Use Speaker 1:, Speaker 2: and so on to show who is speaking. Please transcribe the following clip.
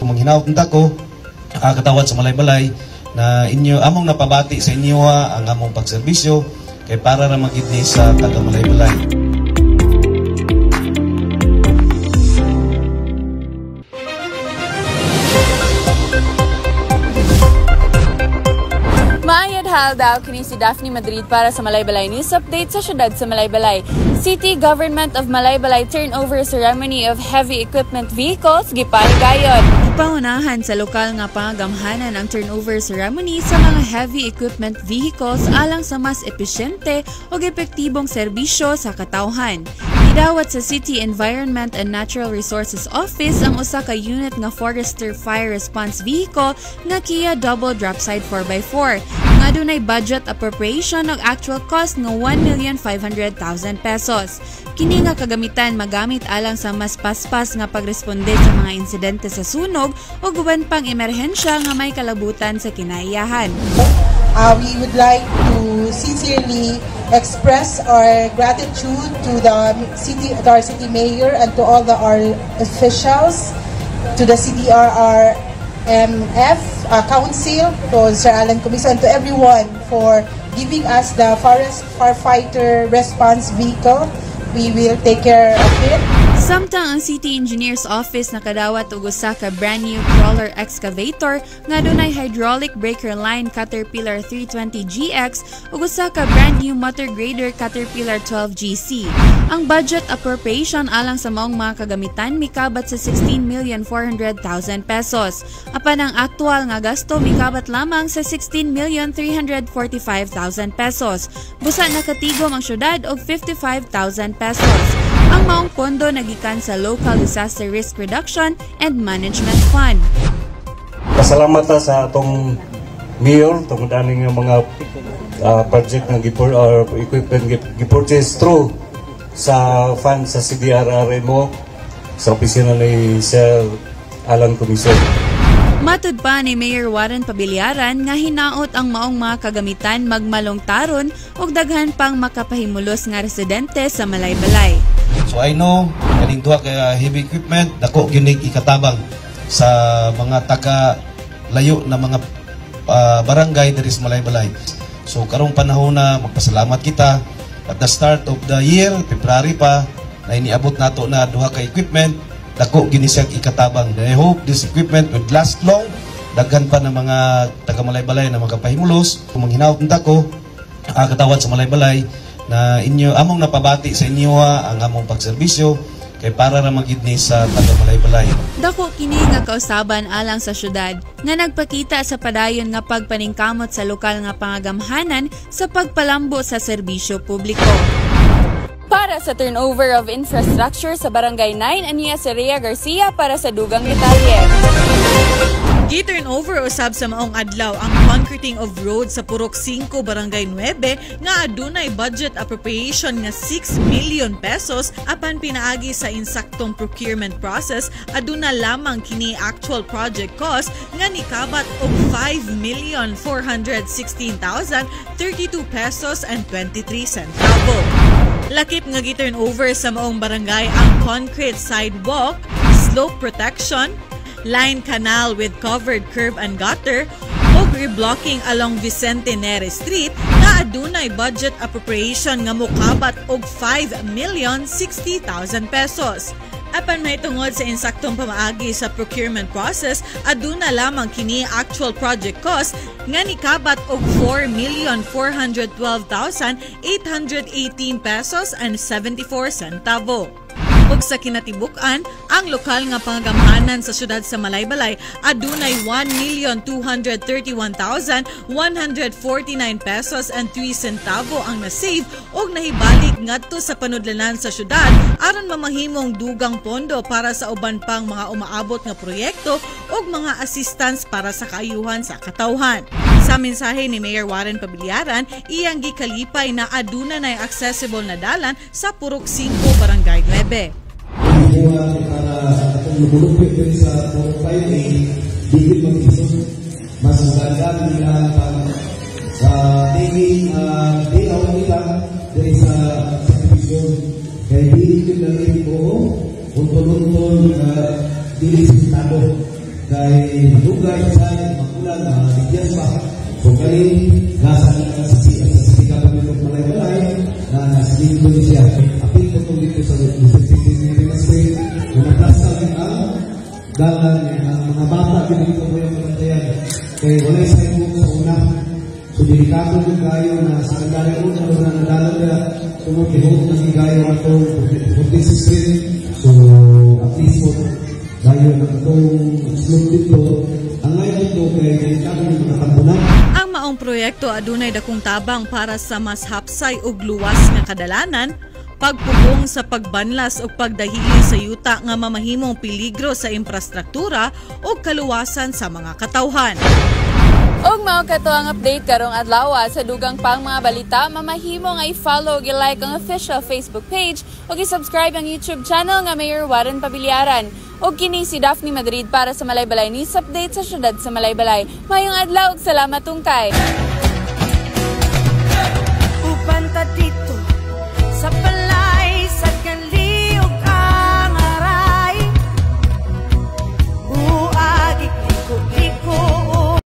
Speaker 1: Manghinaot nta ko, nakakatawad sa Malaybalay, na inyo among napabati sa inyo ang among pagserbisyo kay para ra magidni sa taga Malaybalay.
Speaker 2: Maayad hal daw kini si Daphne Madrid para sa Malaybalay News Update sa syudad sa Malaybalay. City Government of Malaybalay turnover ceremony of heavy equipment vehicles gipaligayon. Pangunahan sa lokal nga pangagamhanan ang turnover ceremony sa mga heavy equipment vehicles alang sa mas epesyente o epektibong serbisyo sa katawhan. Idawat sa City Environment and Natural Resources Office ang usa ka unit nga Forester Fire Response Vehicle nga Kia Double Dropside 4x4 nga dunay budget appropriation og actual cost nga 1,500,000 pesos. Kini nga kagamitan magamit alang sa mas paspas nga pagresponde sa mga insidente sa sunog o guban pang emerhensya nga may kalabutan sa kinaiyahan.
Speaker 3: We would like to sincerely express our gratitude to our city mayor and to all our officials, to the CDRRMF Council, to Sir Alan Comiso, and to everyone for giving us the Forest Firefighter Response Vehicle. We will take care of it.
Speaker 2: Samtang ang City Engineer's Office nakadawat og usa ka brand new crawler excavator nga dunay hydraulic breaker line Caterpillar 320GX ug usa ka brand new motor grader Caterpillar 12GC. Ang budget appropriation alang sa maong mga kagamitan mikabat sa 16,400,000 pesos. Apan ang aktual nga gasto mikabat lamang sa 16,345,000 pesos. Busa nakatigom ang syudad og 55,000 pesos. Ang maong pondo nagikan sa Local Disaster Risk Reduction and Management Fund.
Speaker 4: Pasalamat sa atong mayor tungod aning mga project ng equipment gi-purchase through sa fund sa CDRRMO sa opisina ni Sir Alan Comiso.
Speaker 2: Matud pa ni Mayor Warren Pabiliaran nga hinaot ang maong mga kagamitan magmalongtaron ug daghan pang makapahimulos nga residente sa Malaybalay.
Speaker 1: So I know, kaning duha ka heavy equipment, dako ginig ikatabang sa mga taga layo na mga barangay diri sa Malaybalay. So karong panahon na magpasalamat kita at the start of the year, February pa, na iniabot nato na duha ka equipment, dako gini siya ikatabang. I hope this equipment would last long. Daghan pa na mga taga Malaybalay na magapahimulos. Kung manghinaot nta ko, nakakatawad sa Malaybalay, na inyo among napabati sa inyo ang among pagserbisyo kay para ra magidni sa taga Malaybalay.
Speaker 2: Dako kini nga kausaban alang sa syudad nga nagpakita sa padayon nga pagpaningkamot sa lokal nga pangagamhanan sa pagpalambo sa serbisyo publiko. Para sa turnover of infrastructure sa Barangay 9, aniya si Rhea Garcia para sa dugang detalye.
Speaker 5: Gi-turnover usab sa maong adlaw ang concreting of roads sa Purok 5, Barangay 9 nga adunay budget appropriation nga 6 million pesos apan pinaagi sa insaktong procurement process aduna lamang kini actual project cost nga nikabat og 5,416,032 pesos and 23 centavo. Lakip nga gi-turnover sa maong barangay ang concrete sidewalk, slope protection, line canal with covered curb and gutter, o reblocking along Vicente Nere Street nga adunay budget appropriation nga mokabat og 5,060,000 pesos. Apan may tungod sa insaktong pamaagi sa procurement process, aduna lamang kini actual project cost nga nikabat og 4,412,818 pesos and 74 centavo. Ug sa kinatibuk-an, ang lokal nga pangagamhanan sa syudad sa Malaybalay adunay 1,231,149 pesos and 3 centavo ang nasave ug nahibalik ngadto sa panudlanan sa syudad aron mamahimong dugang pondo para sa uban pang mga umaabot nga proyekto ug mga assistance para sa kaayuhan sa katawhan. Sa mensahe ni Mayor Warren Pabiliaran, iyang gikalipay na aduna nay accessible na dalan sa Purok 5, Barangay 9.
Speaker 6: Para itong nabulupit din sa Purok 5A, digit mag-isot. Mas maganda nila sa daily day-out nila dari sa subdivision. Kaya digit na rin po, untol-untol dili sa Estado. kay madugay sa magulang na bigyan pa. So kali nasa City Government of Malaybalay na nasilin ko siya. Apil ko itong dito sa Ministry na naglasal ang dalan ang mga bata dito po yung kalantayan. Kaya wala sa ito sa una. So delikado yung kayo na sa kandari ko na nadalang na tumutihog na higayo ato 46 Street. So at least po tayo na itong slot dito. Ang ngayon ito kaya delikado yung mga tambunan.
Speaker 5: Ang maong proyekto adunay dakong tabang para sa mas hapsay ug luwas nga kadalanan, pagpugong sa pagbanlas o pagdahili sa yuta nga mamahimong peligro sa infrastruktura o kaluwasan sa mga katawhan.
Speaker 2: Og mao kato ang update karong adlaw sa dugang pang mga balita, mamahimo nga i-follow, i-like ang official Facebook page ug i-subscribe ang YouTube channel nga Mayor Warren Pabiliaran. Og kini si Daphne Madrid para sa Malaybalay News Update sa syudad sa Malaybalay. Mayong adlaw ug salamat tungkay.
Speaker 7: Upanta dito